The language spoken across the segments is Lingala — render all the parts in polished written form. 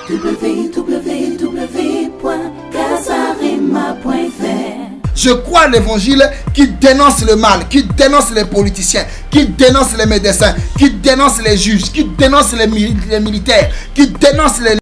www.casarema.fr. Je crois à l'évangile qui dénonce le mal, qui dénonce les politiciens, qui dénonce les médecins, qui dénonce les juges, qui dénonce les militaires, qui dénonce les...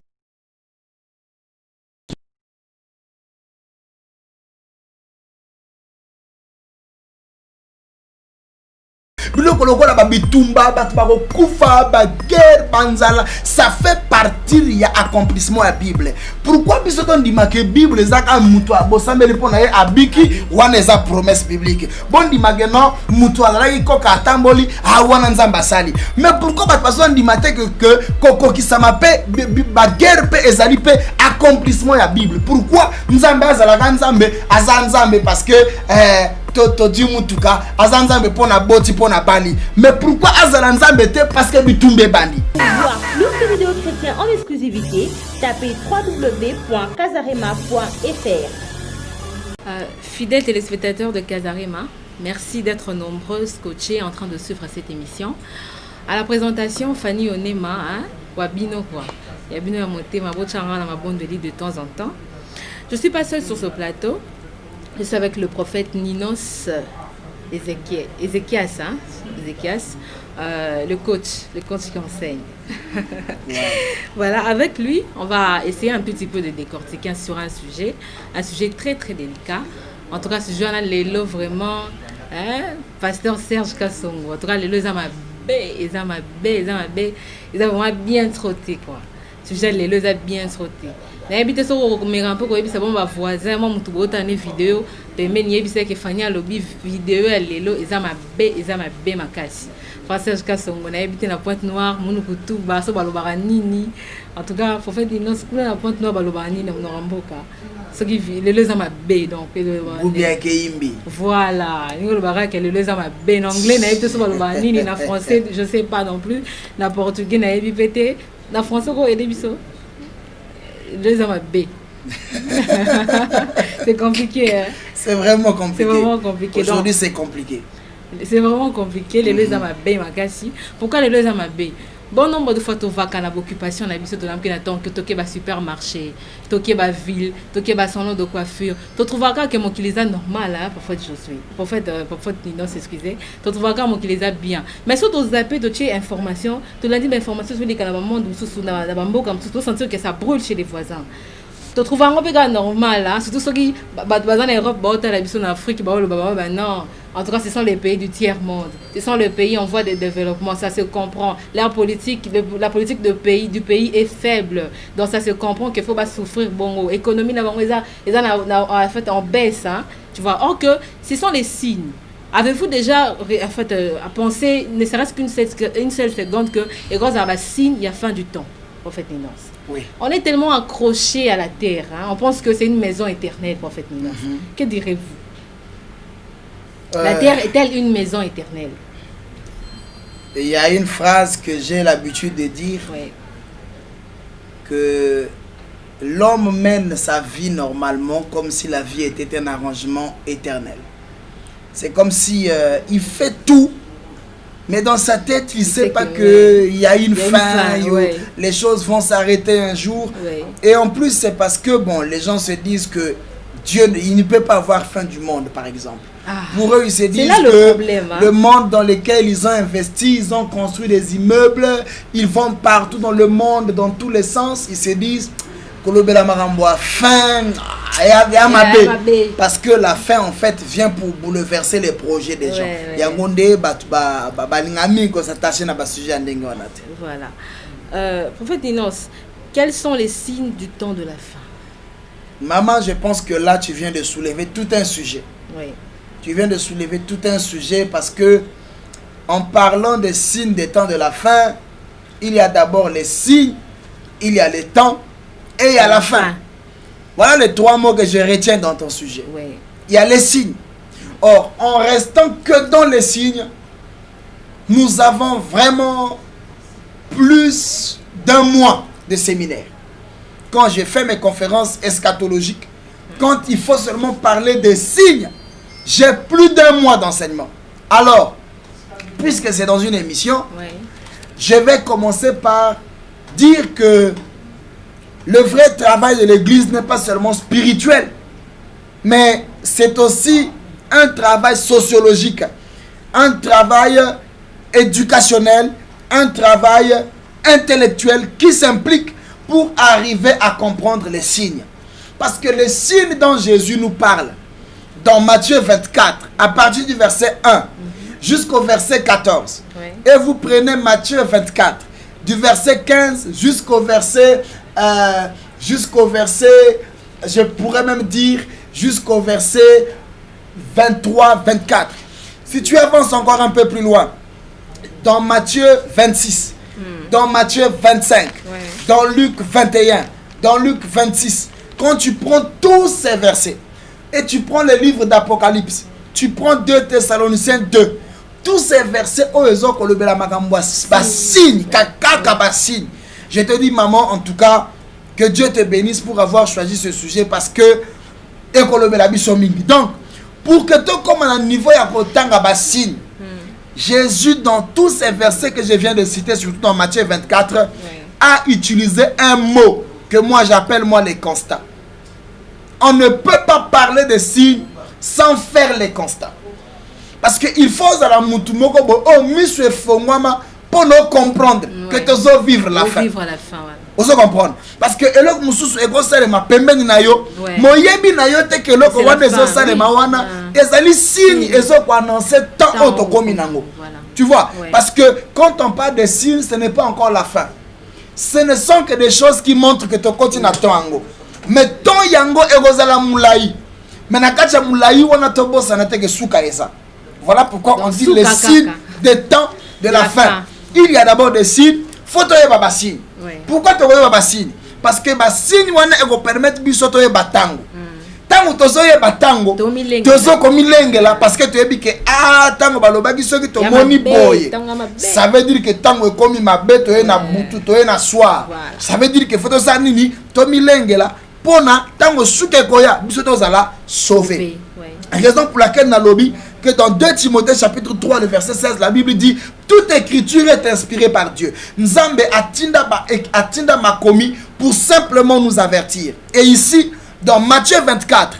Ça fait partie de l'accomplissement de la Bible. Pourquoi on dit que la Bible est une promesse biblique? Bon dit que non, mais pourquoi on dit que la guerre est accomplissement de la Bible? Pourquoi Nzambe parce que Todi mutuka azanzambe pona boti pona bali, mais pourquoi azanzambe te parce que bitumbe bandi? Voir plus de vidéos chrétiennes en exclusivité, tapez www.casarema.fr. Fidèles téléspectateurs de Casarema, merci d'être nombreux scotchés en train de suivre cette émission. À la présentation, Fanny Onema, Wabino quoi. Yabino a monté ma bochanga dans ma bonne de lit de temps en temps. Je suis pas seule sur ce plateau. Je suis avec le prophète Ninos Ézéchias, le coach qui enseigne. Voilà, avec lui, on va essayer un petit peu de décortiquer sur un sujet très très délicat. En tout cas, ce sujet-là, les lots vraiment, pasteur Serge Kassongo. En tout cas, les lots, ils ont vraiment bien trotté, quoi. Ce sujet, les lots, ils ont bien trotté. N'habitez sur un peu c'est bon ma voisin moi mutu botane vidéo pembeni yebisa ke fanya lobby vidéo ya lelo ezama be makasi François Kasongo na habité na Pointe Noire munu kutu ba so balobaka nini en tout cas faut faire des noces kula na Pointe Noire balobaka nini na Ramboka ce qui lelo ezama be donc ou bien ke imbi voilà ngolo baka ke lelo ezama be en anglais na habité so balobaka nini na français je sais pas non plus na portugais na habité na français ko aider biso les hommes B. C'est compliqué. Hein? C'est vraiment compliqué. C'est vraiment compliqué. Aujourd'hui, c'est compliqué. C'est vraiment compliqué. Les hommes B, Makassi. Pourquoi les hommes B? Bon nombre de fois, tu vas à l'occupation, on a vu que tu as un supermarché, tu as une ville, tu as un salon de coiffure. Tu trouves que mon kilisa normal, parfois je suis. Parfois, non, excusez. Tu trouves que mon kilisa bien. Mais si tu zappes de tes informations, tu l'as dit, l'information sur les canaux sous la bambo, comme tu sentir que ça brûle chez les voisins. Tu trouves un peu normal, surtout ceux qui sont en Europe, en Afrique, non. En tout cas, ce sont les pays du tiers-monde. Ce sont les pays en voie de développement, ça se comprend. La politique du pays est faible. Donc ça se comprend qu'il faut pas souffrir. Bon, l'économie en fait en baisse. Hein, tu vois, or que ce sont les signes. Avez-vous déjà en fait, pensé, ne serait-ce qu'une seule seconde, que les gros signes, il y a fin du temps, prophète Ninos? Oui. On est tellement accroché à la terre. Hein, on pense que c'est une maison éternelle, prophète Ninos. Que direz-vous? La terre est-elle une maison éternelle? Il y a une phrase que j'ai l'habitude de dire, que l'homme mène sa vie normalement comme si la vie était un arrangement éternel. C'est comme si il fait tout, mais dans sa tête, il ne sait pas qu'il y a une fin, les choses vont s'arrêter un jour. Et en plus, c'est parce que bon, les gens se disent que Dieu, il ne peut pas avoir fin du monde, par exemple. Pour eux, ils se disent que le monde dans lequel ils ont investi, ils ont construit des immeubles, ils vont partout dans le monde, dans tous les sens. Ils se disent fin, parce que la fin, en fait, vient pour bouleverser les projets des gens. Voilà. Prophète Ninos, quels sont les signes du temps de la fin? Maman, je pense que là, tu viens de soulever tout un sujet. Oui. Tu viens de soulever tout un sujet parce que, en parlant des signes des temps de la fin, il y a d'abord les signes, il y a les temps et il y a la fin. Voilà les trois mots que je retiens dans ton sujet. Oui. Il y a les signes. Or, en restant que dans les signes, nous avons vraiment plus d'un mois de séminaire. Quand j'ai fait mes conférences eschatologiques, quand il faut seulement parler des signes, j'ai plus d'un mois d'enseignement. Alors, puisque c'est dans une émission, je vais commencer par dire que le vrai travail de l'église n'est pas seulement spirituel, mais c'est aussi un travail sociologique, un travail éducationnel, un travail intellectuel qui s'implique pour arriver à comprendre les signes. Parce que les signes dont Jésus nous parle, dans Matthieu 24, à partir du verset 1 jusqu'au verset 14, et vous prenez Matthieu 24, du verset 15 jusqu'au verset, je pourrais même dire, jusqu'au verset 23, 24. Si tu avances encore un peu plus loin, dans Matthieu 26, dans Matthieu 25, dans Luc 21, dans Luc 26, quand tu prends tous ces versets et tu prends le livre d'Apocalypse, tu prends 2 Thessaloniciens 2, tous ces versets, je te dis, maman, en tout cas, que Dieu te bénisse pour avoir choisi ce sujet parce que donc, pour que tu comme un niveau Jésus, dans tous ces versets que je viens de citer, surtout dans Matthieu 24, a utilisé un mot que moi j'appelle les constats. On ne peut pas parler de signes sans faire les constats. Parce qu'il faut pour nous comprendre que tu dois vivre la fin. Vous comprendre parce que elok mususu ekosalema pembeni na yo moyebi na yo te ke loko wana ezosalema wana ezali signe ezoko annoncer tant auto komi nango. Tu vois, parce que quand on parle de signes, ce n'est pas encore la fin. Ce ne sont que des choses qui montrent que tu continues à tango. Mais ton yango egozala mulai. Mais na kacha mulai wana to bossa na te ke suka eza. Voilà pourquoi on dit les signes des temps de la fin. Il y a d'abord des signes, faut te yeba signe. Pourquoi tu yeba signe? Parce que ba signe wana ego permettre biso to yeba tango. Tango tozo yeba tango, tozo komilengela parce que tu yebi que tango balobaki soki to moni boy. Ça veut dire que tango ekomi mabe to na butu to na soir. Ça veut dire que faut to sa nini to milengela pona tango suke koya biso to zala sauver. Raison pour laquelle na lobby que dans 2 Timothée chapitre 3 le verset 16 la Bible dit toute écriture est inspirée par Dieu. Nzambe atinda makomi pour simplement nous avertir. Et ici dans Matthieu 24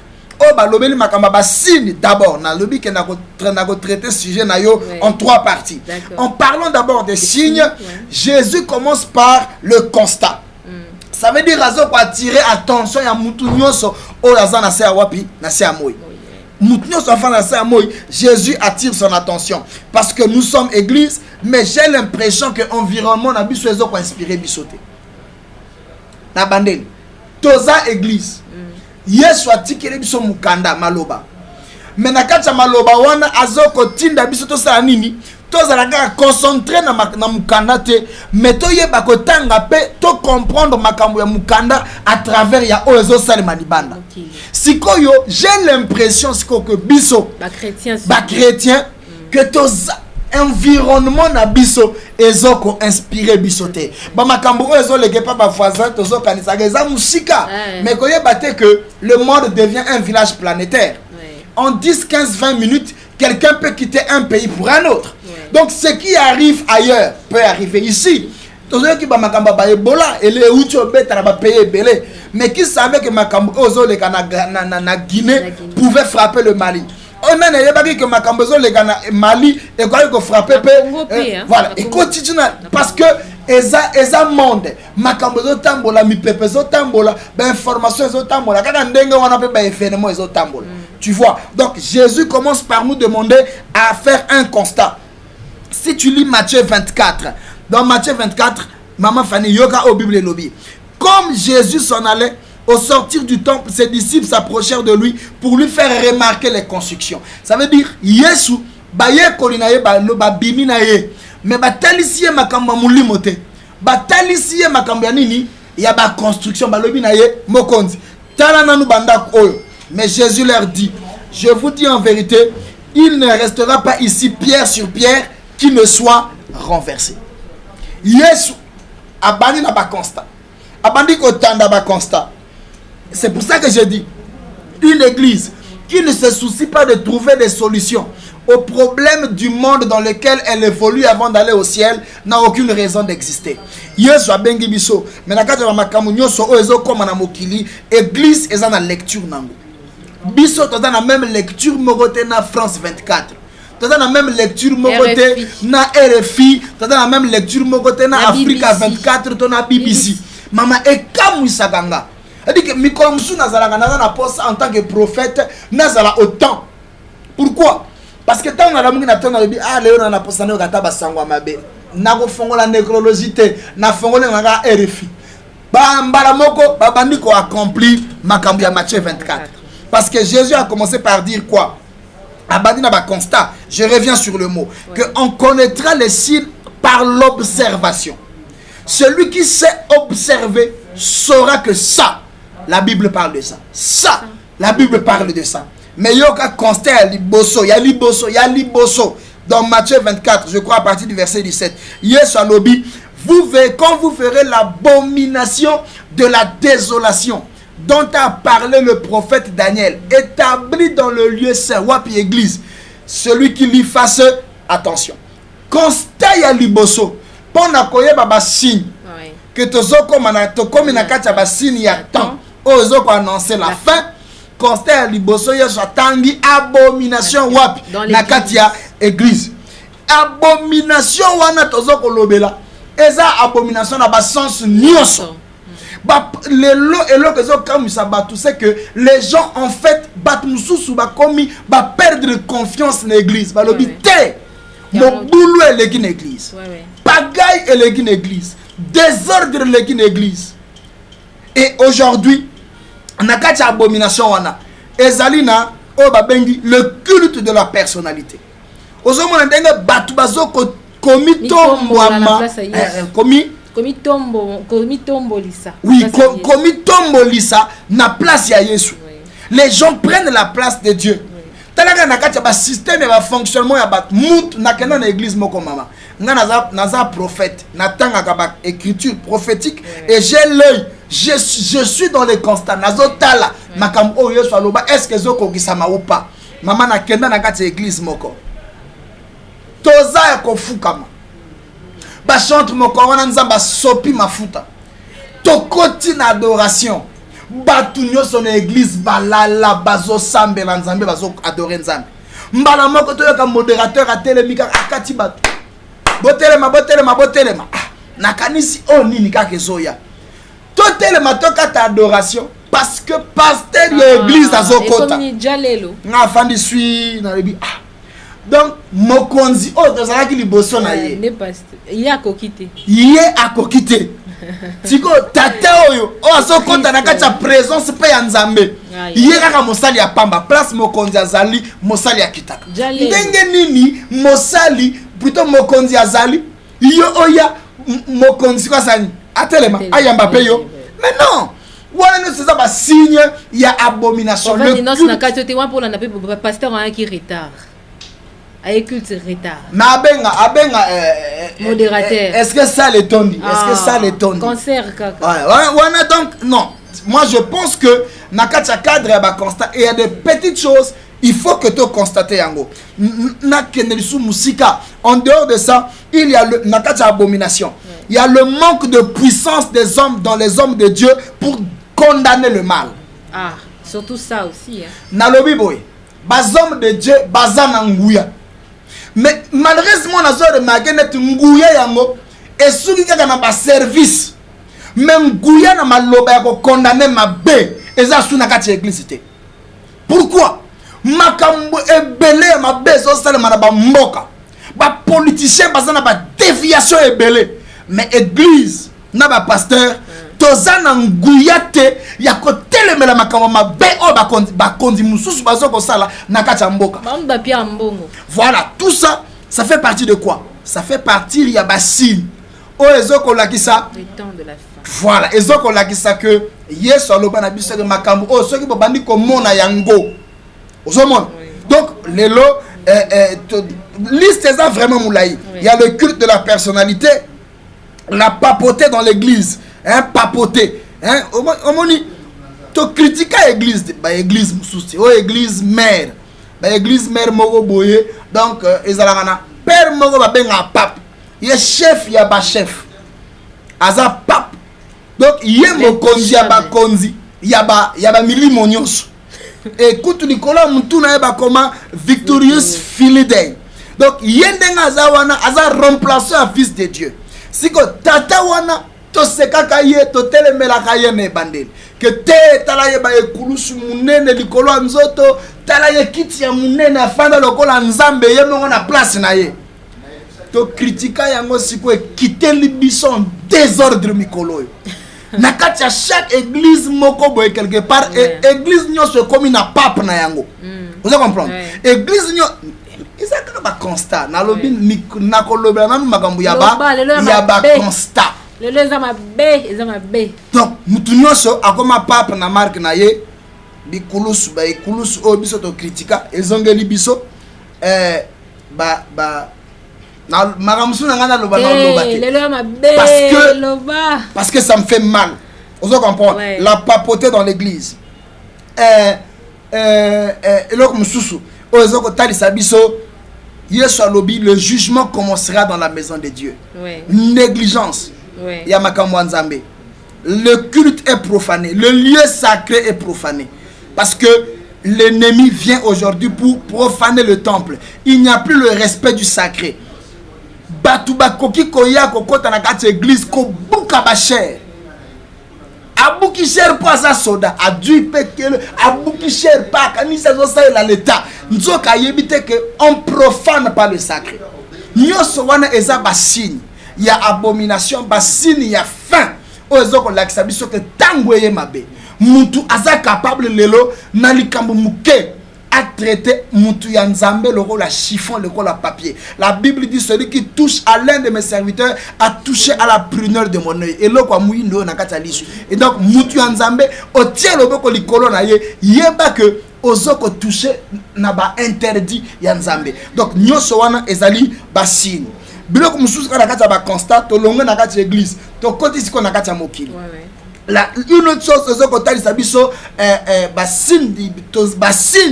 signe d'abord na lobby que na traiter sujet na yo en 3 parties. En parlant d'abord des signes, Jésus commence par le constat. Ça veut dire raison pour attirer attention ya mutu nyonso o yazana se awapi na se amoy. Jésus attire son attention parce que nous sommes église, mais j'ai l'impression que l'environnement n'a pas inspiré bisoté. Na bandel, toza église. Yesu atikele biso mukanda maloba. Mais na kacha maloba wana azoko tinda bisoto sa nini? Toza la concentré na mukanda te, mais to yeba ko tanga pe to comprendre makambo ya mukanda à travers ya ozo salima libanda. Sikoyo, j'ai l'impression que biso ba chrétien que tos environnement na biso ezoko inspiré bisoté. Ba makambo ezo leke pa ba voisin tozo kanisa geza musika. Mais koye baté que le monde devient un village planétaire. En 10, 15, 20 minutes, quelqu'un peut quitter un pays pour un autre. Donc ce qui arrive ailleurs peut arriver ici. Qui ba makamba ba Ebola et les ucho beta ba payer belé, mais qui savait que makambo ozo le na Guinée pouvait frapper le Mali. On a pas dit que makambo ozo le Mali et quoi que frapper voilà et continue parce que eza monde makambo ozo tambola mi pepe ozo tambola ba information ozo tambola kaka ndenge wana pe ba événement ozo tambola. Tu vois, donc Jésus commence par nous demander à faire un constat. Si tu lis Matthieu 24, dans Matthieu 24, Maman Fanny Yoga au Bible lobby. Comme Jésus s'en allait, au sortir du temple, ses disciples s'approchèrent de lui pour lui faire remarquer les constructions. Ça veut dire, Yesu, baye kolinaye ba biminaye, mais batalisie makamba mulimote. Batalisie makamba nini, ya ba construction ba lobinaye mokonzi. Talana nu banda oyo. Mais Jésus leur dit, je vous dis en vérité, il ne restera pas ici pierre sur pierre qui ne soit renversé. Yesu abandi na ba constat. Abandi ko tanda ba constat. C'est pour ça que je dis une église qui ne se soucie pas de trouver des solutions au problème du monde dans lequel elle évolue avant d'aller au ciel n'a aucune raison d'exister. Yesu abengi biso mais na kati ya makambo nyonso oyo ezokoma na mokili église eza na lecture nango. Biso toza na même lecture moko te na France 24. Toza na même lecture moko te na RFI, toza na même lecture moko te na Africa 24 to na BBC. Mama ekamwisa kanga. C'est-à-dire que mikolo musu nazalaka na poste en tant que prophète nazala autant. Pourquoi? Parce que tant on a la mungi na tona lebi ah leo na poste na kata basangwa mabe. Na ko fongola nécrologie te, na fongola na RFI. Ba mbala moko babandi ko accomplir makambo ya Matthieu 24. Parce que Jésus a commencé par dire quoi? Abandi na ba constat. Je reviens sur le mot que on connaîtra les signes par l'observation. Celui qui sait observer saura que ça, la Bible parle de ça. Ça, la Bible parle de ça. Mais il y a constat, il y a liboso. Dans Matthieu 24, je crois à partir du verset 17. Yes, Anobi, vous verrez, quand vous ferez l'abomination de la désolation dont a parlé le prophète Daniel, établi dans le lieu saint, wapi église, celui qui lui fasse attention. Constat, il y a liboso. Pour n'akoye baba signe que tozoko manatokomi na kati ya basine ya temps ozoko annoncer la fin constat liboso yeso atangi abomination wapi na kati ya église abomination wana tozoko lobela eza abomination na ba sens nyonso ba lelo elo kezo kamisa batu c'est que les gens en fait batu mususu ba komi ba perdre confiance na église ba lobi te mon boulot est l'église bagaille est l'église désordre l'église et aujourd'hui na kati ya abomination wana ezalina o babengi le culte de la personnalité ozomona ndenge batu bazoko komitombwama komitombolisa oui komitombolisa na place ya Yesu les gens prennent la place de Dieu talaka na kati ya ba système ya ba fonctionnement ya ba mutu na kena na église moko mama nga naza prophète natanga ka ba écriture prophétique et j'ai l'œil je suis dans les constats nazotala makambo oyo Yesu aloba est-ce que zoko kisama ou pas mama na kenda na kati ya église moko toza ya kofukama ba chante moko wana nzamba sopi mafuta tokoti na adoration batu nyonso na église balala bazo sambela nzambe bazo adorer nzambe mbala moko toyoka modérateur atelemika akati batu botelema nakanisi o nini kaka ezoya totelema tokata adoration parce que pasteur ya église azokota nga fandi sui na lebi donc mokonzi o tozalaki liboso na ye ye akokite tiko tata oyo o azokota na kati ya présence pe ya nzambe ye kaka mosali ya pamba place mokonzi azali mosali ya kitaka ndenge nini mosali plutôt mokonzi azali yo oya mokonzi kwa sani atelema ayamba pe yo mais non wana no c'est ça ba signe ya abomination le culte na kati te wa pour na pe pasteur en qui retard ay culte retard mais abenga modérateur est-ce que ça les tondi est-ce que ça les tondi concert kaka wana donc non moi je pense que na kati ya cadre ya ba constat il y a des petites choses il faut que tu constates yango na kenelisu musika en dehors de ça il y a le nakati abomination il y a le manque de puissance des hommes dans les hommes de Dieu pour condamner le mal surtout ça aussi na lobi boy bas hommes de Dieu bazana nguya mais malheureusement na zo de magenet nguya yango esuki kaka na ba service même nguya na maloba ya ko condamner mabe eza suna kati église te pourquoi makambo ebele mabezo salema na ba mboka ba politicien bazana ba déviation ebele mais église na ba pasteur tozana nguyate ya ko telemela makambo mabe o ba kondi mususu bazoko sala na kati ya mboka ba pia mbongo voilà tout ça ça fait partie de quoi ça fait partie ya basile o ezoko lakisa le temps de la fin voilà ezoko lakisa que Yesu aloba na biso ke makambo o soki bo bandi ko mona yango donc les lots liste ça vraiment moulaï. Il y a le culte de la personnalité, la papauté dans l'église, papoter on dit to critiquer l'église, église souci, église mère église mère moko boye donc ezalaka père moko babenga pape ye chef ya ba chef aza pape donc ye mokonzi ya bakonzi ya ba milimo nyonso écoute likolo mutu na ye bakoma Victorious Philidei donc ye ndenge aza wana aza remplaçant ya fils de Dieu siko tata wana tosekaka ye totelemelaka ye na ebandeli ke te tala ye baekulusu munene likolo ya nzoto tala ye kiti ya munene afanda lokola nzambe ye mongo na place na ye to kritika yango siko ekiteli biso en désordre mikolo oyo na kati ya chaque église moko boye quelque part église nyonso ekomi na pape na yango vous allez comprendre église nyonso eza kaka baconstat nalobi nakolobela nanu makambo ya baconstat lelo eza mabe donc mutu nyonso akoma pape na marque na ye bikulusu baekulusu oyo biso tokritika ezongeli biso makambo na nga naloba parce que ça me fait mal vous comprenez la papauté dans l'église eloko mosusu oyo ezokotalisa biso Yesu alobi le jugement commencera dans la maison de Dieu négligence ya makambo ya Nzambe le culte est profané le lieu sacré est profané parce que l'ennemi vient aujourd'hui pour profaner le temple il n'y a plus le respect du sacré batu bakoki koya kokota na kati église ko buka ba cher abuki cher po asa soda adui pekele abuki cher pa kanisa zo sa la l'état nzoka yebite que on profane pas le sacré nyoso wana eza ba signe ya abomination ba signe ya fin ozo ko lakisa biso que tango ye mabe mutu aza capable lelo na likambo muke à traiter mutu ya nzambe loko la chiffon loko la papier. La Bible dit celui qui touche à l'un de mes serviteurs a touché à la prunelle de mon œil et loko amuyi ndo na kata lisu et donc mutu ya nzambe o tie loboko likolo na ye yeba que ozoko toucher na ba interdit ya nzambe donc nyoso wana ezali ba signe biloko mususu kana kata ba constat to longa na kata église to koti siko na kata mokili une autre chose c'est que tali sabiso basin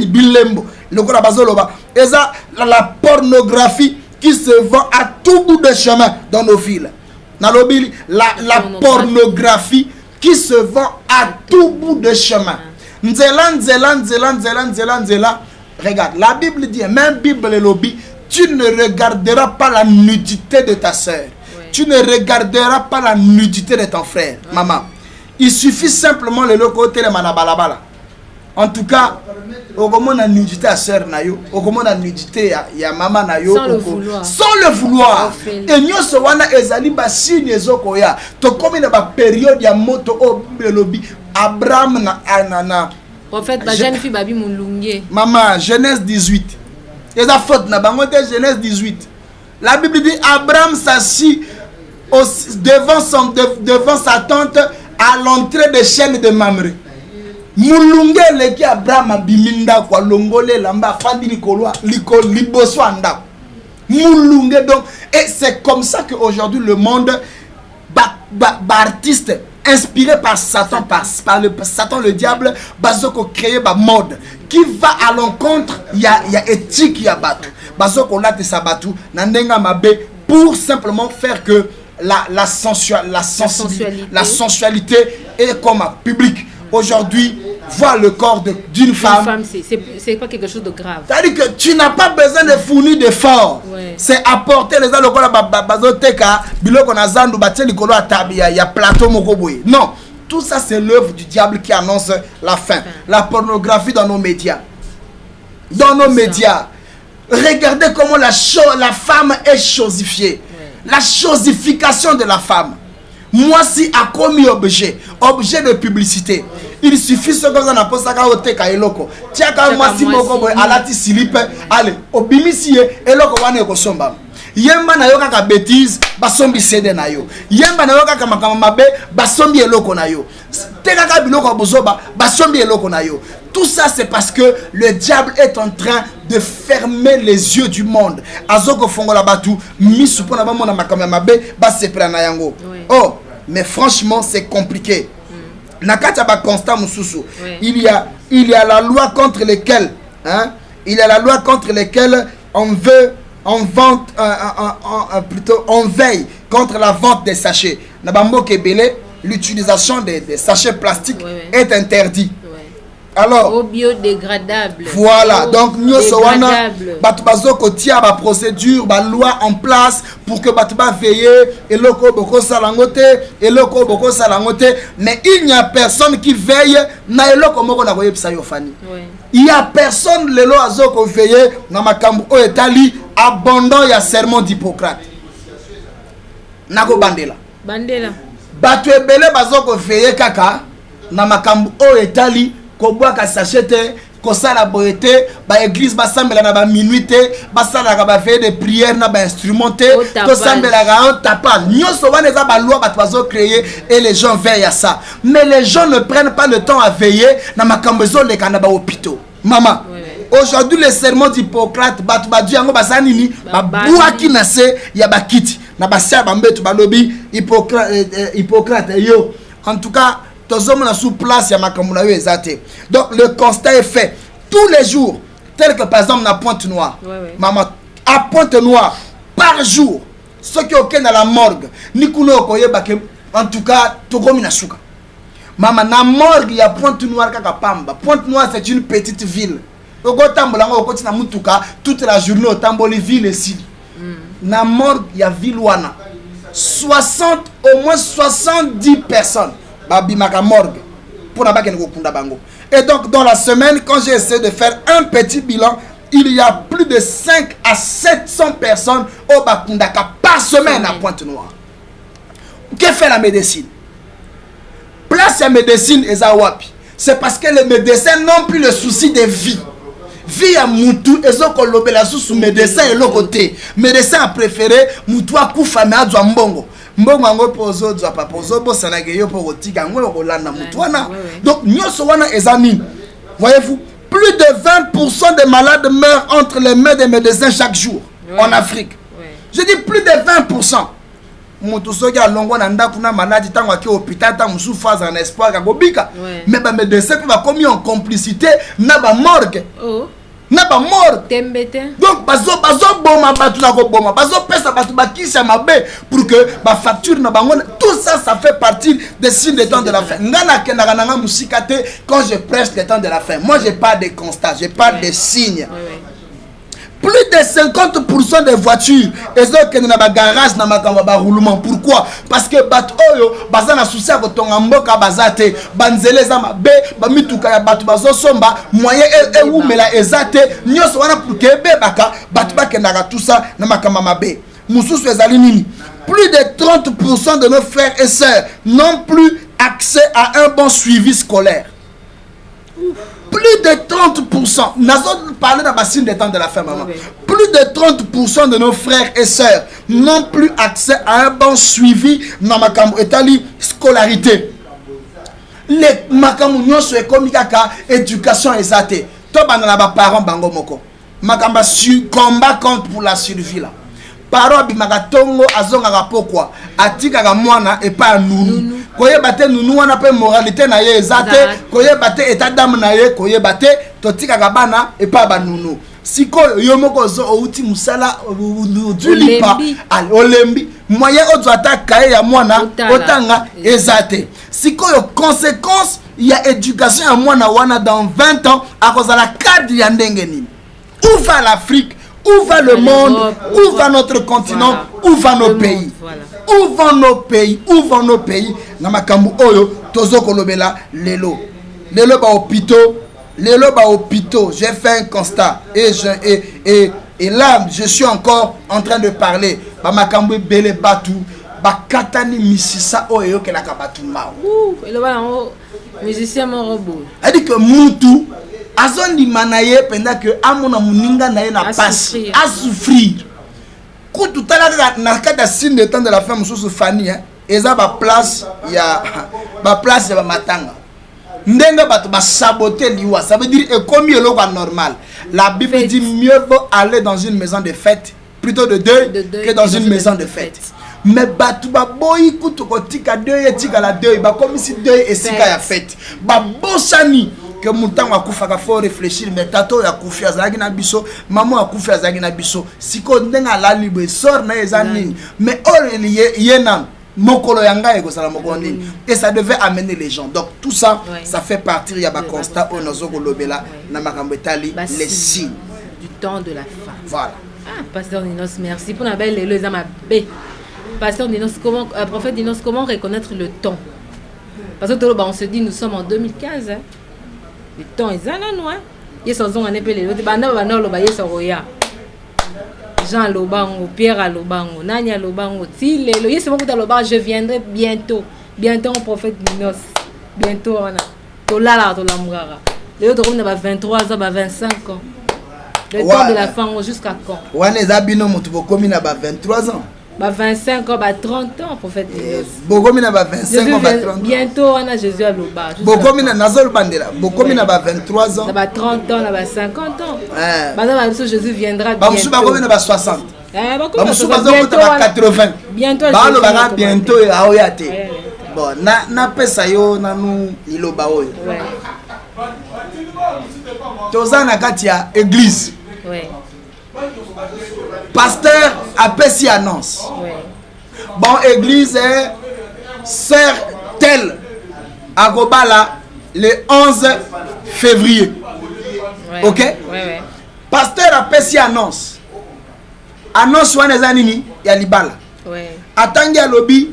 bilembo le ko la bazoloba eza la pornographie qui se vend à tout bout de chemin dans nos villes nalobili la pornographie qui se vend à tout bout de chemin nzela regarde la Bible dit même Bible lobby tu ne regarderas pas la nudité de ta sœur tu ne regarderas pas la nudité de ton frère maman. Il suffit simplement le côté de manabalabala. En tout cas, au moment la nudité à sœur nayo, au moment la nudité ya maman nayo, sans le vouloir. Et nous se wana ezali ba signe ezokoya. To comme na ba période ya moto o belobi Abraham na prophète ba jeune fille babi mulungie. Maman, Genèse 18. Eza faute na bango te Genèse 18. La Bible dit Abraham s'assit devant sa tente à l'entrée des chaînes de Mamré. Mulunge leki Abraham biminda kwa longole lamba fandi likolo liboso anda. Mulunge donc et c'est comme ça que aujourd'hui le monde artiste inspiré par Satan par Satan le diable bazoko créer ba mode qui va à l'encontre il y a éthique il y a batu bazoko late sabatu na ndenga mabe pour simplement faire que la sensualité est comme un public. Aujourd'hui, voir le corps d'une femme, c'est pas quelque chose de grave. C'est-à-dire que tu n'as pas besoin de fournir d'efforts. C'est apporter les alcool à bazoteka, biloko na zandu batie likolo atabia ya plateau mokoboye. Non, tout ça c'est l'œuvre du diable qui annonce la fin. La pornographie dans nos médias. Dans nos médias. Regardez comment la femme est chosifiée. La chosification de la femme. Moi si a commis objet de publicité. Il suffit ce que vous en avez posé à oteka eloko. Tiaka moi si moko boy alati silipe allez obimisi eloko wane ko somba. Yemba na yoka ka bêtise basombi cede na yo. Yemba na yoka ka makama mabe basombi eloko na yo. Teka ka biloko bozoba basombi eloko na yo. Tout ça c'est parce que le diable est en train de fermer les yeux du monde. Azoko fongola batu misu pona ba mona makama mabe ba sepra na yango. Oh, mais franchement c'est compliqué. Nakata ba constat mususu. Il y a la loi contre lesquelles il y a la loi contre lesquelles on veille contre la vente des sachets. Nabambo Kebele, l'utilisation des sachets plastiques est interdite. Alors, au biodégradable. Voilà, donc nous sommes ba procédure, ba loi en place pour que Batouba veiller et le boko salangote et le boko salangote, mais il n'y a personne qui veille na eloko moko na koyebisa yo fani. Il y a personne lelo azoko veiller na makambu o etali abandon ya serment d'Hippocrate. Nako bandela. Bandela. Batu ebele bazoko veiller kaka na makambu o etali koboa ka sachete kosala boyete ba église basambela na ba minuité basala ka ba veille de prière na ba instrumenté to sambela ka un tapage nyoso wana za ba loi ba bazo créer et les gens veillent à ça, mais les gens ne prennent pas le temps à veiller na makambo zo le kana ba hôpitaux. Maman, aujourd'hui le serment d'Hippocrate batu ba du yango basanini ba buaki na se ya ba kiti na ba sia ba mbetu ba lobi Hippocrate yo. En tout cas tous hommes sous place ya makambo na yo ezate. Donc le constat est fait tous les jours, tel que par exemple na Pointe-Noire. Maman, à Pointe-Noire par jour ceux qui ont dans la morgue ni kuno koyeba ke en tout cas tokomi na suka. Maman, na morgue ya Pointe-Noire kaka pamba. Pointe-Noire c'est une petite ville. Oko tambola ngo koti na mutuka toute la journée au tamboli ville ici. Na morgue ya ville wana 60 au moins 70 personnes babimaka morgue pour na bakene kokunda bango. Et donc dans la semaine quand j'ai essayé de faire un petit bilan, il y a plus de 5 à 700 personnes au bakundaka par semaine à Pointe-Noire. Que fait la médecine? Place à médecine et wapi. C'est parce que les médecins n'ont plus le souci de vie. Vie à Moutou et zo kolobela sous médecin et l'autre côté. Médecin a préféré Moutou a koufame a dwa mbongo. Mbongo ango pozo dwa pa pozo bo sanage yo po kotika ngo kolanda Moutouana. Donc nyoso wana ezamine. Voyez-vous, plus de 20% des malades meurent entre les mains des médecins chaque jour en Afrique. Je dis plus de 20%. Mutu soki alongwa na ndaku na maladi tango aki hôpital ta musu phase en espoir ka kobika. Mais ba médecin pe ba commis en complicité na ba morgue. Na ba morgue. Tembete. Donc bazo boma batu na ko boma. Bazo pesa batu ba kisa mabe pour que ba facture na bango. Tout ça ça fait partie des signes des temps de la fin. Ngana kenaka nanga musikate quand je prêche les temps de la fin. Moi j'ai pas de constats, j'ai pas de signes. Plus de 50% des voitures et na ba garage na makamba ba roulement. Pourquoi? Parce que bat oyo baza na souci ko tonga mboka bazate banzele za mabe ba mituka ya batu bazo somba moyen e umela ezate nyoso wana pour que bebaka batu bakendaka tout ça na makamba mabe. Mususu ezali nini? Plus de 30% de nos frères et sœurs n'ont plus accès à un bon suivi scolaire. Plus de 30%. Nous avons parlé dans le des temps de la fin, maman. Plus de 30% de nos frères et sœurs n'ont plus accès à un bon suivi dans ma scolarité. Les makamounyons sont comme éducation exatée. Toi, parents bango moko. Makamba combat contre pour la survie là. Parents bimagatongo azonga pourquoi atika mwana et pas nous. Koye bate nunu wana pe moralité na ye ezate koye bate état d'âme na ye koye bate totika bana et pas ba nunu siko yo moko zo outi musala ulipa al olembi moyen ozo ataka ya mwana otanga ezate siko yo conséquence ya éducation ya mwana wana dans 20 ans à cause de la cadre ya ndenge nini. Où va l'Afrique? Où va le monde? Où va notre continent? Où va nos pays? Où vont nos pays? Où vont nos pays? Namakambu oyo tozo kolobela lelo. Lelo ba hôpitaux. Lelo ba hôpitaux. J'ai fait un constat et là je suis encore en train de parler. Ba makambu bele batu ba katani misisa oyo ke la kabatu mao. Elo ba ngo musicien mo robot. A dit que mutu azondi manaye pendant que amona muninga na ye na passe à souffrir. Quand tout à l'heure na kada signe de temps de la femme sous Fanny hein eza ba place ya ba matanga. Ndenga batu ba saboter liwa, ça veut dire comme eloko normal. La Bible dit mieux vaut aller dans une maison de fête plutôt de deuil que dans une maison de fête. Mais batu ba boyi kutu kotika deuil etika la deuil ba comme si deuil esika ya fête. Ba bosani que montant akufaka faut réfléchir mais tato ya kufi azalaki na biso maman akufi azalaki na biso siko ndenga la libre sort na ezanini mais yena mokolo yanga eko sala mokondi et ça devait amener les gens donc tout ça ça fait partir ya ba constat on ozo lobela na makambo etali les signes du temps de la fin. Voilà. Ah, pasteur Dinos, merci pour la belle et le zamabé. Pasteur Dinos, comment prophète Dinos, comment reconnaître le temps? Parce que on se dit nous sommes en 2015 hein. Le temps est là non hein. Ils sont en épée les autres banda banda lo baye so roya. Jean Lobango, Pierre Lobango, Nania Lobango, Tile, le yes beaucoup Lobango, je viendrai bientôt. Bientôt prophète Dinos. Bientôt on a to la mugara. Les autres on a 23 ans, 25 ans. Le temps de la fin jusqu'à quand? On est abino mutubo komi na ba 23 ans. Ba 25 ans, ba 30 ans prophète Dinos. Bokomi na ba 25 ans, ba 30 ans. Bientôt on a Jésus à Loba. Bokomi na nazol bandela. Bokomi na ba 23 ans. Na ba 30 ans, na ba 50 ans. Bah Jésus viendra bientôt. Ba musu bakomi na ba 60. Ba musu bakomi na ba 80. Bientôt ba lo banga bientôt aoyate. Bon, na pesa yo na nu iloba oyo. Ouais. Tozana kati ya église. Ouais. Pasteur appelle si annonce. Ouais. Bon, église est sœur telle à Gobala le 11 février. Ouais. Ok? Ouais. Pasteur appelle si annonce. Annonce wana zanini ya libala. Ouais. Atangi à lobby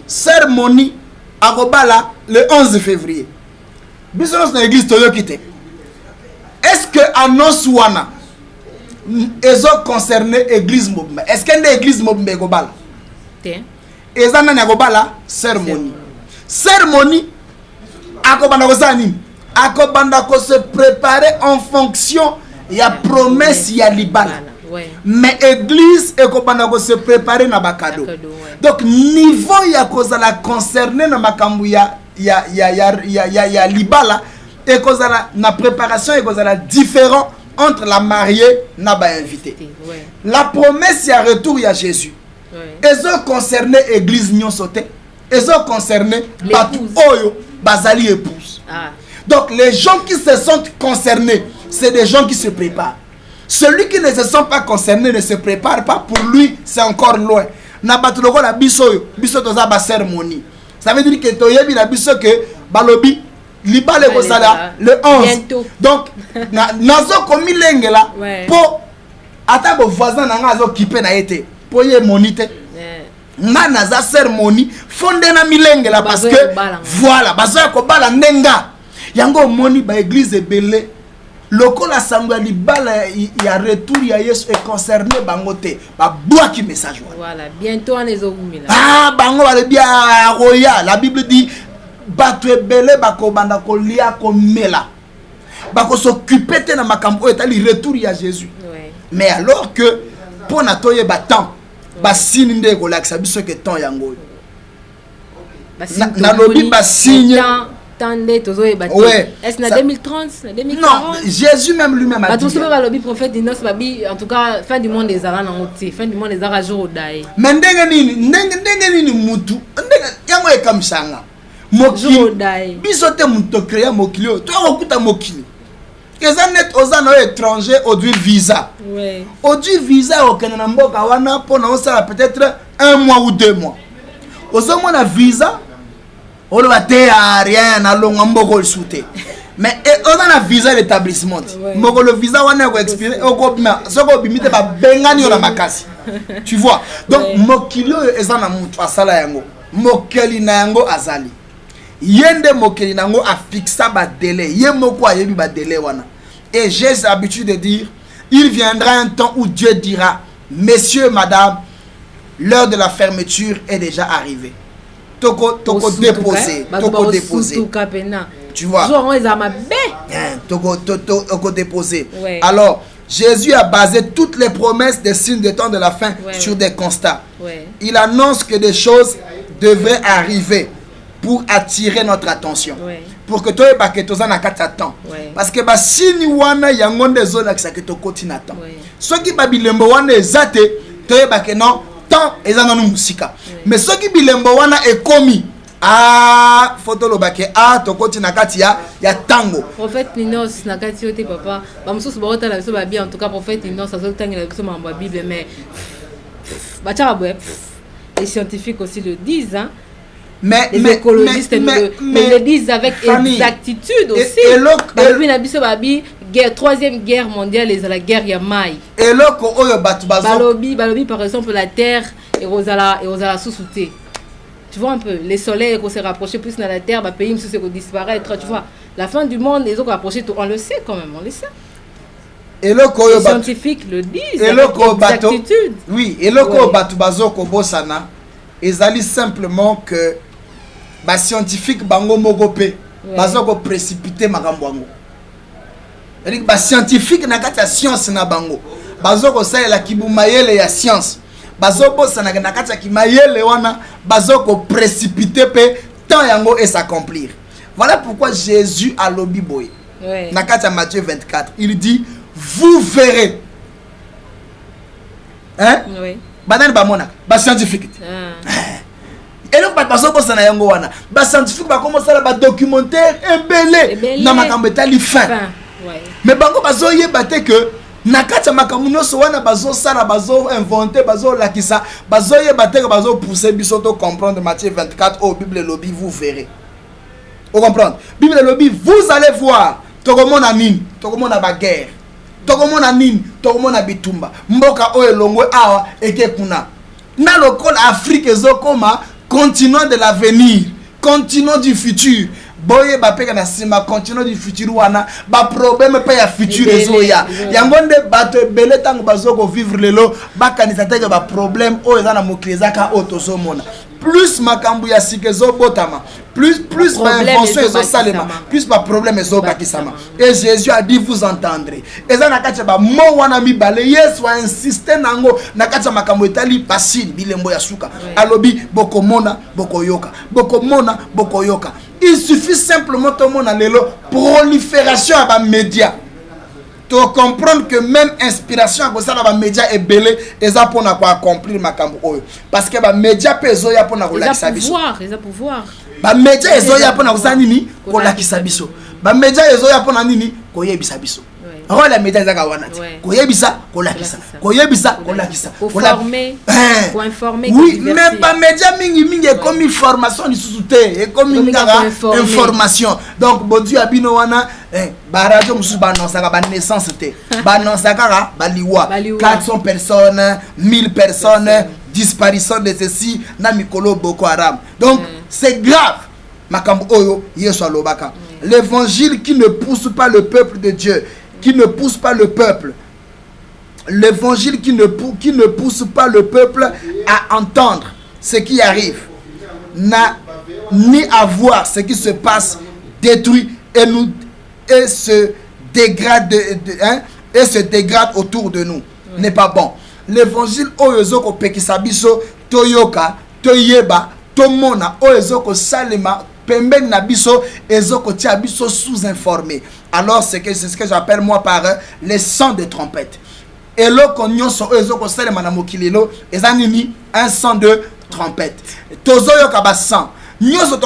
cérémonie à Gobala le 11 février. Bisous dans l'église toyo kité. Est-ce que annonce wana ils ont concerné l'église Mobimba? Est-ce qu'il y a une église Mobimba Gobala? Ils ont une Gobala cérémonie. Cérémonie, Akobanda se préparer en fonction de la promesse ya libala. Mais l'église est se préparer na bakado. Donc niveau ya kozala concerné na makambu ya libala et kozala na préparation et kozala différent entre la mariée et l'invité. La promesse, il y a retour, il y a Jésus. Ils ont concerné l'église Nyon Soté. Ils ont concerné Oyo, Bazali épouse. Donc les gens qui se sentent concernés, c'est des gens qui se préparent. Celui qui ne se sent pas concerné ne se prépare pas. Pour lui, c'est encore loin. Nabatuloko la biso toza ba cérémonie. Ça veut dire que toyebi la biso que balobi Liba le Kosala le 11. Bientôt. Donc, nazo komi lengela po ata bo voisin nanga azo kipe na été. Po ye monite. Nga naza cérémonie fonde na milengela parce que voilà, bazo ko bala ndenga. Yango moni ba église ebele. Lokola sangwa libala ya retour ya Yesu est concerné bangote. Ba boa ki message voilà, bientôt on les oumila. Ah, bango ba le bien roya. La Bible dit batu ebele bako banda ko lia ko mela bako s'occuper te na makambo etali retour ya Jésus. Mais alors que pour natoye batant ba signe nde ko laksa biso que temps yango na lobi ba signe tande tozo e bati est na 2030 na 2040 non Jésus même lui-même a dit tout ba lobi prophète Dinos babi en tout cas fin du monde des ala na ngoti fin du monde des ara jour dai mais ndenge nini mutu ndenge yango e kamsanga mokili biso te muto créer mokili to okuta mokili kezanet ozana étranger odui visa odui visa okena na mboka wana pona osala peut-être 1 mois ou 2 mois ozomo na visa olo bate a rien na longa mboko souté mais ozana visa l'établissement mboko le visa wana ko expirer okobima soko bimite ba bengani ola makasi tu vois donc mokili ezana mutu asala yango mokeli na yango azali yende mokeli nango a fixa ba délai yemoko ayebi ba délai wana et j'ai l'habitude de dire il viendra un temps où Dieu dira messieurs madame l'heure de la fermeture est déjà arrivée toko déposer tu vois toko déposer alors Jésus a basé toutes les promesses des signes des temps de la fin sur des constats. Il annonce que des choses devraient arriver pour attirer notre attention. Pour que toi et que na kata temps. Parce que ba signe wana yangonde zona que ça que to continue temps. Ceux qui babilembo wana ezate toi et non temps ezana no musika. Mais ceux qui bilembo wana est commis ah photo lobake ah tokoti na kati ya tango prophète Ninos na kati yote papa ba mususu ba otala biso ba bien en tout cas prophète Ninos ça tangela biso mambo Bible mais bacha ba les scientifiques aussi le disent hein. Les écologistes mais le disent avec exactitude aussi. Guerre, troisième guerre mondiale, la guerre Yamai. Et Balobi, par exemple, la terre et Rosala sous-souté. Tu vois un peu, les soleils qu'on s'est rapproché plus dans la terre, le pays se disparaître. Tu vois, la fin du monde, les autres rapprochés, on le sait quand même, on le sait. Les scientifiques le disent avec exactitude. Oui, et le Batubazo Kobosana, ils allaient simplement que les scientifiques bango mogope, bazo ko précipiter makambo. Les scientifiques na kati ya science na bango, bazo ko salela kibumayele ya science. Bazo bosana na kati ya kimayele wana, bazo ko précipiter pe tant yango et s'accomplir. Voilà pourquoi Jésus a lobi boy. Na kati ya Matthieu 24, il dit vous verrez. Hein? Oui. Banane ba mona, ba scientifique. Et donc bazo bosana yango wana, ba scientifique ba commencer la ba documentaire embelé na makambo etali fin. Mais bango bazo yebate que na kati ya makambo nyonso wana bazo sala bazo inventer bazo lakisa bazo yebate que bazo pousser biso to comprendre Matthieu 24 au Bible lobby vous verrez. Vous comprenez? Bible lobby vous allez voir tokomona nini, tokomona ba guerre. Tokomona nini, tokomona bitumba. Mboka oyo longwe awa eke kuna. Na lokola Afrique ezokoma continent de l'avenir, continent du futur. Boye ba peka na sima continent du futur wana ba problème pa ya futur ezoya. Yango nde bato ebele tango bazoko vivre lelo ba kanisa teke ba problème o eza na moklezaka otozomona. Plus makambu ya sikezo botama, plus ba invention ezo salema, plus ba problème ezo bakisama. Et Jésus a dit vous entendrez. Eza na kati ba mo wana mibale Yesu a insisté nango na kati makambu etali pasine bilembo ya suka. Alobi bokomona bokoyoka. Bokomona bokoyoka. Il suffit simplement de mon allélo prolifération à les médias. Tu comprendre que même inspiration à cause de médias est belé et ça pour accomplir ma cambo. Parce que les médias peuvent y pour la pouvoir, ils ont pouvoir. Les médias ils ont y pour la nini pour la kisabiso. Les médias ils ont y pour la nini pour y bisabiso. Alors les médias ils ont wanati. Koyebisa, kolakisa. Koyebisa, kolakisa. Pour former, pour informer. Oui, mais pas médias mingi comme une formation du sous-souté et comme une information. Donc bon Dieu abino wana ba radio musu ba nonsaka ba naissance té. Ba nonsaka ba liwa. 400 personnes, 1000 personnes, disparition de ceci na mikolo Boko Haram. Donc c'est grave. Makambo oyo Yesu alobaka. L'évangile qui ne pousse pas le peuple de Dieu, qui ne pousse pas le peuple. L'évangile qui ne pousse pas le peuple à entendre ce qui arrive, ni à voir ce qui se passe, détruit et se dégrade, et se dégrade autour de nous. N'est pas bon. L'évangile oyozoko pekisabiso toyoka toyeba tomona oyozoko salema pemben na biso ezoko tia biso sous-informé. Alors c'est ce que j'appelle moi par les sons de trompette. Et là qu'on nyonso ezoko salema na mokilelo ezanini un son de trompette. Tozoyoka ba sang. Nyonso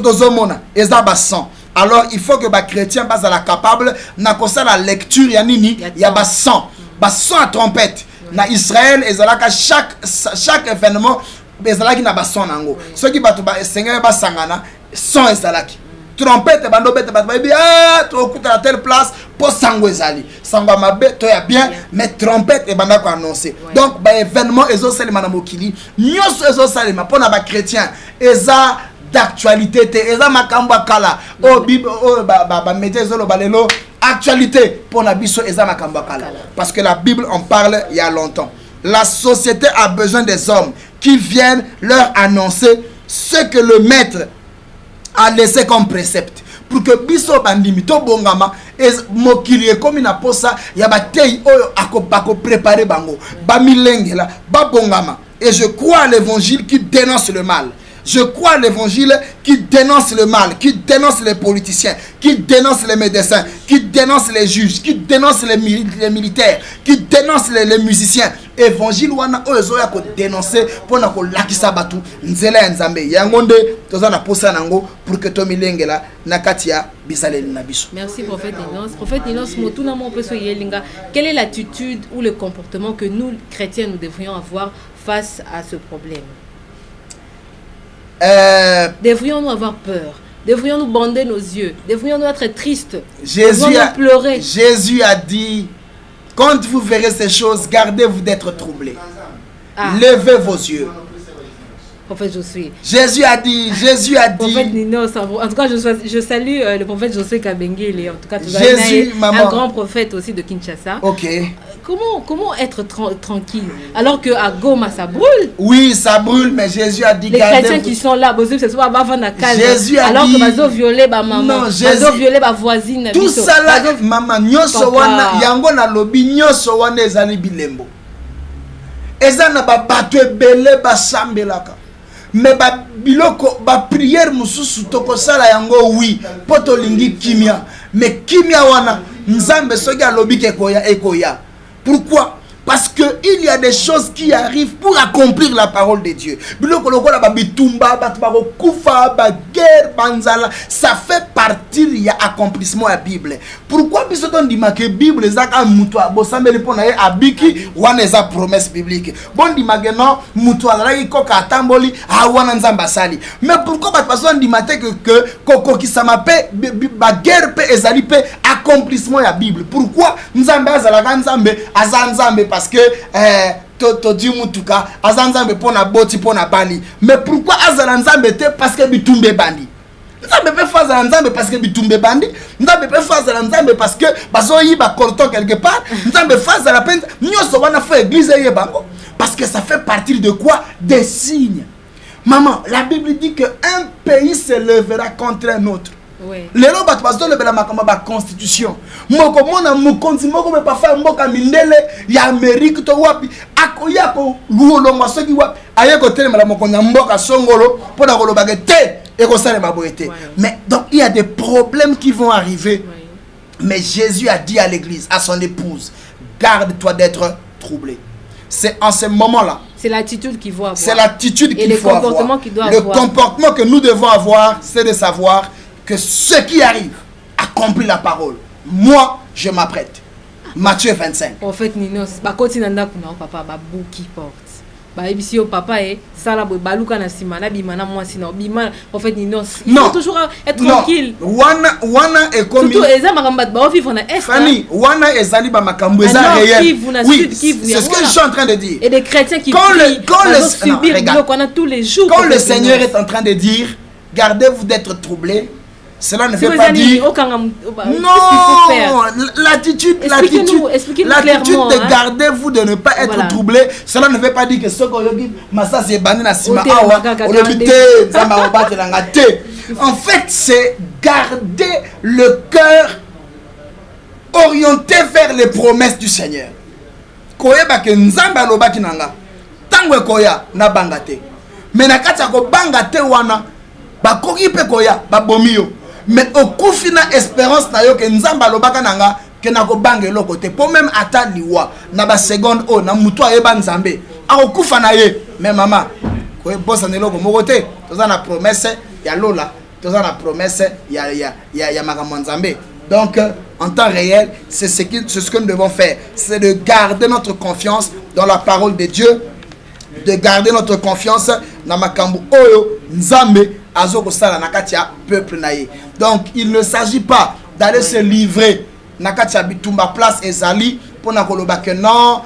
tozomona eza ba sang. Alors il faut que les chrétiens soient capables de la lecture ya nini ya ba sang à trompette. Na Israël ezalaka chaque événement ezalaki na ba sang nango. Ceux qui bato ba sengela ba sangana sang ezalaki. Trompette bando bete bato ba bi to kuta à telle place pour sango ezali. Sango mabe to ya bien mais trompette e banda ko annoncer. Donc ba événement ezo salema na mokili. Nyonso ezo salema pona ba chrétien eza d'actualité te eza makambo kala o bible o ba média ezolo balelo actualité pour na biso eza makambo kala parce que la Bible en parle il y a longtemps. La société a besoin des hommes qui viennent leur annoncer ce que le maître a laissé comme précepte pour que biso bandimi to bongama mokili comme na posa ya batei oyo akopako préparer bango ba milengela ba bongama. Et je crois à l'évangile qui dénonce le mal. Je crois à l'évangile qui dénonce le mal, qui dénonce les politiciens, qui dénonce les médecins, qui dénonce les juges, qui dénonce les militaires, qui dénonce les musiciens. Évangile wana oyo ya ko dénoncer pona ko lakisa batu nzela ya nzambe yango nde toza na posa nango pour que to milengela na katia bisaleli na biso. Merci prophète Ninos. Prophète Ninos, motuna mo peso yelinga, quelle est l'attitude ou le comportement que nous chrétiens nous devrions avoir face à ce problème? Devrions-nous avoir peur? Devrions-nous bander nos yeux? Devrions-nous être tristes? Devrions-nous pleurer? Jésus a dit, quand vous verrez ces choses, gardez-vous d'être troublés. Levez vos yeux. Prophète Josué. Jésus a dit. Prophète Ninos, en tout cas, je salue le prophète Josué Kabengele. En tout cas, Jésus, un grand prophète aussi de Kinshasa. Ok. Comment être tranquille alors que à Goma ça brûle? Oui, ça brûle, mais Jésus a dit. Les chrétiens qui sont là, Jésus a alors dit, que bazo violer ba maman, bazo violer ba voisine. Tout ça là, maman nyoso wana yango na lobi nyoso wana ezali bilembo. Ezana ba bato ebele ba sambelaka. Mais ba biloko ba prière mususu toko sala yango oui, poto lingi kimia. Mais kimia wana nzambe soki alobi ke koya ekoya. Pourquoi? Parce que il y a des choses qui arrivent pour accomplir la parole de Dieu. Ça fait partie de l'accomplissement de la Bible. Pourquoi que la Bible est une promesse biblique? Mais pourquoi accomplissement de la Bible? Pourquoi parce que to di mutuka azanzambe pona boti pona bali, mais pourquoi azalanzambe te? Parce que bitumbe bandi. Nzambe pe faza nzambe parce que bitumbe bandi. Nzambe pe faza nzambe parce que bazoyi ba corton quelque part. Nzambe faza la peine nyoso wana fa église yebango parce que ça fait partie de quoi? Des signes. Maman, la Bible dit que un pays se lèvera contre un autre. Les gens qui la constitution. Moko mona mukonzi moko me pa fa mboka mindele ya Amerique to wapi akoya ko luolonga soki wapi aye ko telema la moko na mboka songolo pona ko lobaka te e ko sala maboyete. Mais donc il y a des problèmes qui vont arriver. Mais Jésus a dit à l'église, à son épouse, garde-toi d'être troublé. C'est en ce moment-là. C'est l'attitude qu'il faut avoir. C'est l'attitude qu'il faut avoir. Le comportement que nous devons avoir, c'est de savoir que ce qui arrive accomplit la parole. Moi, je m'apprête. Matthieu 25. En fait, Ninos, bakoti nanda kuna papa babuki porte. Ba ebisi yo papa sala baluka na simana bimana moi sinon bimana. En fait, Ninos, il faut toujours être tranquille. Wana est comme surtout eza makamba ba vivre na est. Fanny, wana ezali ba makambo eza réel. Oui, c'est ce que je suis en train de dire. Et des chrétiens qui quand le Seigneur est en train de dire, gardez-vous d'être troublés. Cela ne veut pas dire non. L'attitude de gardez-vous de ne pas être troublé. Cela ne veut pas dire que ce qu'on massa c'est bandé na sima awa en fait c'est garder le cœur orienté vers les promesses du Seigneur. Koyeba ke nzamba lobaki nanga tango koya na bangate mais na kati ko bangate wana bakoki pe koya babomio. Mais au coup final espérance na yo que nzamba lobaka nanga que na ko bangelo côté pour même ata liwa na ba seconde o na mutu ayeba nzambe a okufa na ye. Mais maman ko bossa neloko mokote toza na promesse ya lola toza na promesse ya makambo nzambe. Donc en temps réel c'est ce que nous devons faire, c'est de garder notre confiance dans la parole de Dieu, de garder notre confiance dans makambo oyo nzambe azoko sala nakatia peuple naye. Donc il ne s'agit pas d'aller se livrer nakatia bitumba place ezali pour na koloba que non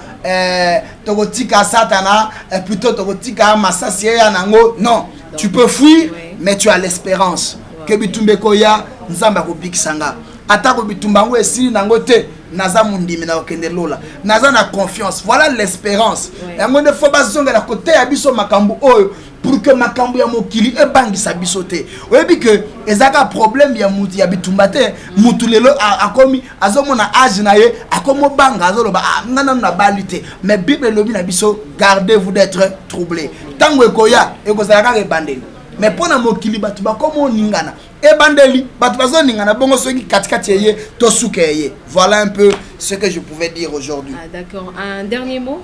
tokotika satana plutôt tokotika masasi ya nango. Non, tu peux fuir mais tu as l'espérance que bitumbe koya nzamba ko bikisanga atako bitumba ngo esili nango te naza mundimi na okende lola naza na confiance. Voilà l'espérance. Yango ne faut pas zonga la côté ya biso makambu oyo pour que makambu ya mokili e bangisa biso te. Oyebi que ezaka problème ya mutu ya bitumba te mutu lelo akomi azomona age na ye akomo banga azoloba ngana na balite. Mais Bible lobi na biso gardez-vous d'être troublé. Tango ekoya ekozala ka bandeli. mais pour na mokili batu ba comme ningana e bandeli batu bazo ningana bongo soki katikati yeye to soukeye. Voilà un peu ce que je pouvais dire aujourd'hui. Ah d'accord. Un dernier mot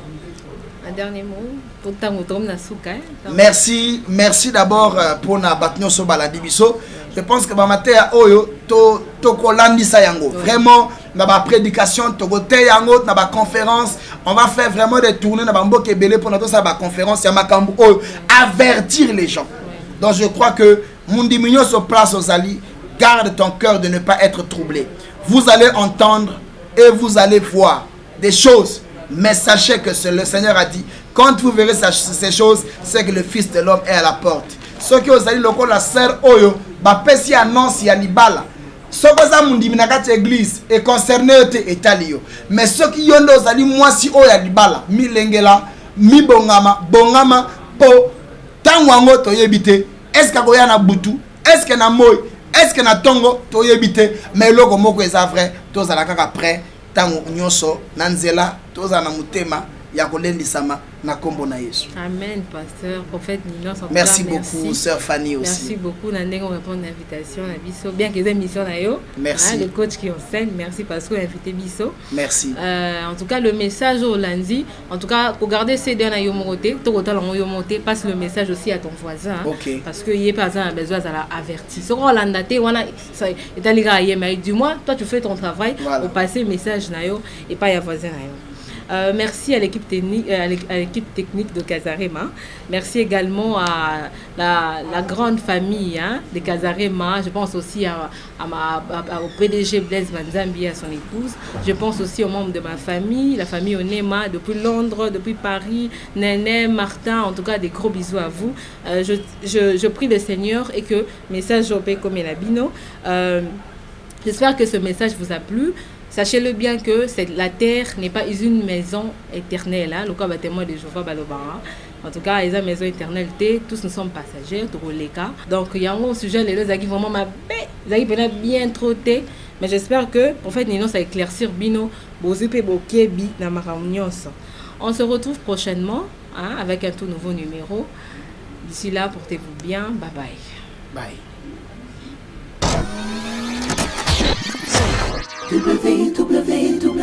pour na souka. Merci d'abord pour na batnyo so baladi biso. Je pense que bamate ya oyo to kolandisa yango. Vraiment na ba prédication to gote yango na ba conférence, on va faire vraiment des tournées na ba mboke belé pour notre ça ba conférence ya makambu oyo avertir les gens. Donc je crois que Mundi Mignon se place aux alliés. Garde ton cœur de ne pas être troublé. Vous allez entendre et vous allez voir des choses. Mais sachez que le Seigneur a dit, quand vous verrez ces choses, c'est que le Fils de l'homme est à la porte. Ceux qui ont allé le la sœur Oyo, si annonce ya libala. Ceux qui ont Mundi Minakati église et concerné et talio. Mais ceux qui ont allé moi si Oya libala, mi lengela, mi bongama po. Tanwango to yebite, est-ce que koya na butu, est-ce que na moy, est-ce que na tongo to yebite, mais loko moko eza vrai, to za la kaka prêt, tango nyonso nanzela, to za na mutema ya kolendisama na kombo na Yesu. Amen, pasteur, prophète Nino. Merci beaucoup, sœur Fanny aussi. Merci beaucoup, Nandeng, on répond à l'invitation à Bisso. Bien que les émissions na yo. Merci. Le coach qui enseigne, merci parce que invité Bisso. Merci. En tout cas, le message au lundi, en tout cas, pour garder ces deux na yo monté, tout autant la yo monté, passe le message aussi à ton voisin. Ok. Parce que y par exemple besoin de la avertir. Ce qu'on l'a daté, on a est allé gagner, mais du moins, toi tu fais ton travail pour passer le message na yo et pas ya voisin na yo. Merci à l'équipe technique de Casarema. Merci également à la grande famille de Casarema. Je pense aussi au PDG Blaise Manzambi et à son épouse. Je pense aussi aux membres de ma famille, la famille Onema, depuis Londres, depuis Paris, Néné, Martin. En tout cas, des gros bisous à vous. Je prie le Seigneur et que message au comme Elabino. J'espère que ce message vous a plu. Sachez-le bien que la terre n'est pas une maison éternelle. Le cas témoin de Jéhovah Balobara. En tout cas, ils ont une maison éternelle. Tous nous sommes passagers. Donc, il y a un sujet, les deux qui vraiment bien trotté. Mais j'espère que, en fait, Nino, ça éclaircir Bino, Bozupe Bokebi, Namaramnyos. On se retrouve prochainement avec un tout nouveau numéro. D'ici là, portez-vous bien. Bye bye. Bye. www